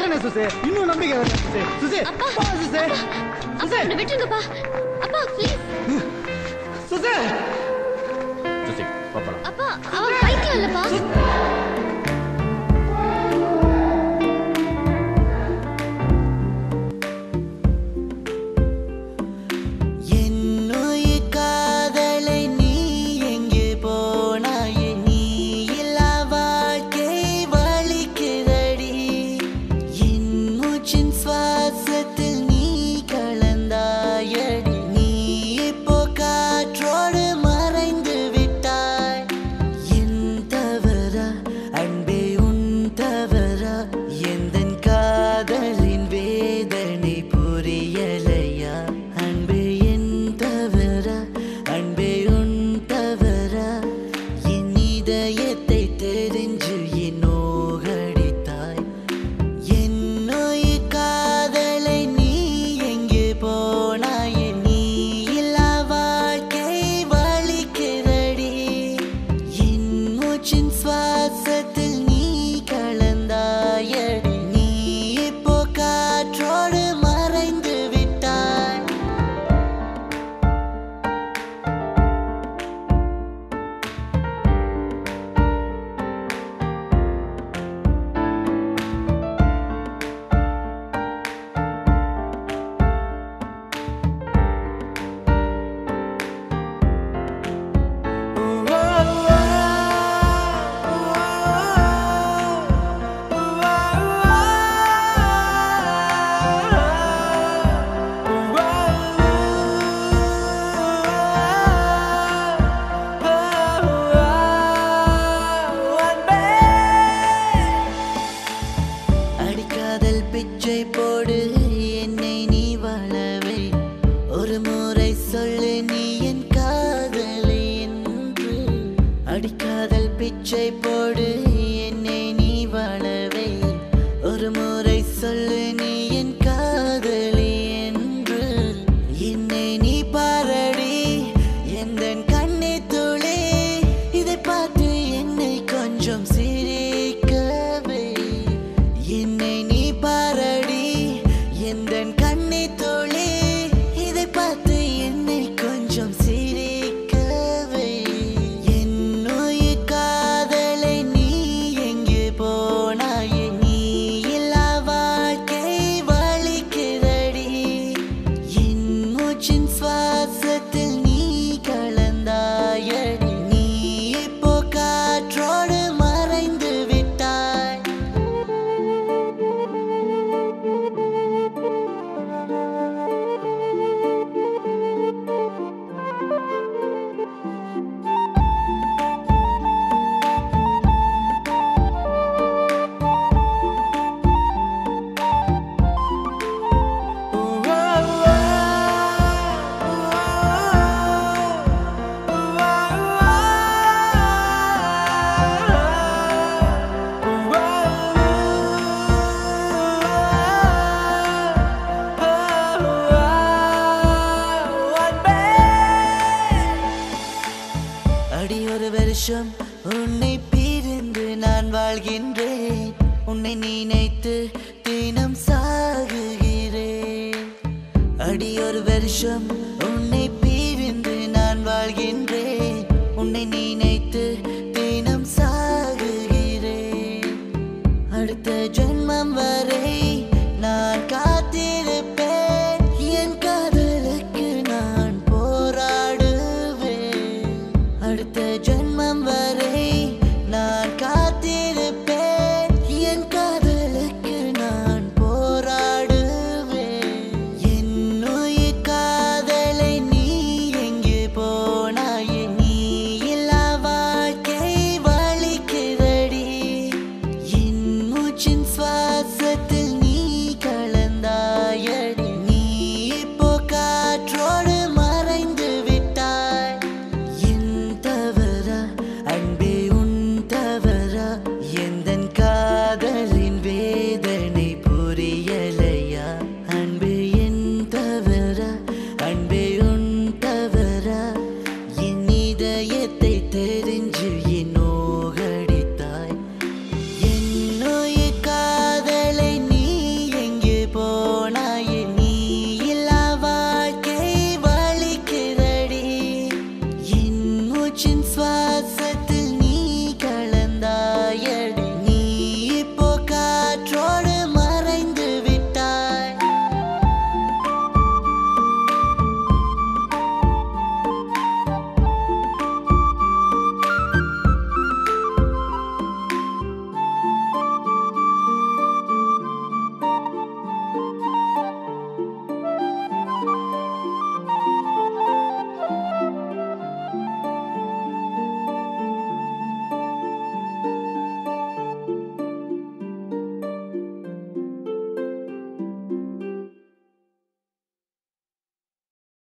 என்ன சுசே இன்னும் நம்பிக்கை வரல சுசே சுசே பா சுசே சுசே என்ன விட்டுருங்கப்பா அப்பா ப்ளீஸ் சுசே சுசி பாப்பா அப்பா அவன் பைத்தியம் இல்லப்பா உன்னை பிரிந்து நான் வாழ்கின்றேன் உன்னை நினைத்து தினம் சாகுகிறேன் அடி ஒரு வருஷம் உன்னை பிரிந்து நான் வாழ்கின்றேன் உன்னை நினைத்து தினம் சாகுகிறேன் அடுத்த ஜென்மம் வரை நான் காத்திருப்பேன் என் காதலுக்கு நான் போராடுவேன் அடுத்த ஜென்மம் வரை நான் காத்திருப்பேன் என் காதலுக்கு நான் போராடுவேன் என்னுயிர் காதலை நீ எங்கே போனாய் நீ இல்லா வாழ்க்கை வலிக்கிறடி என் மூச்சின் சுவாசத்தை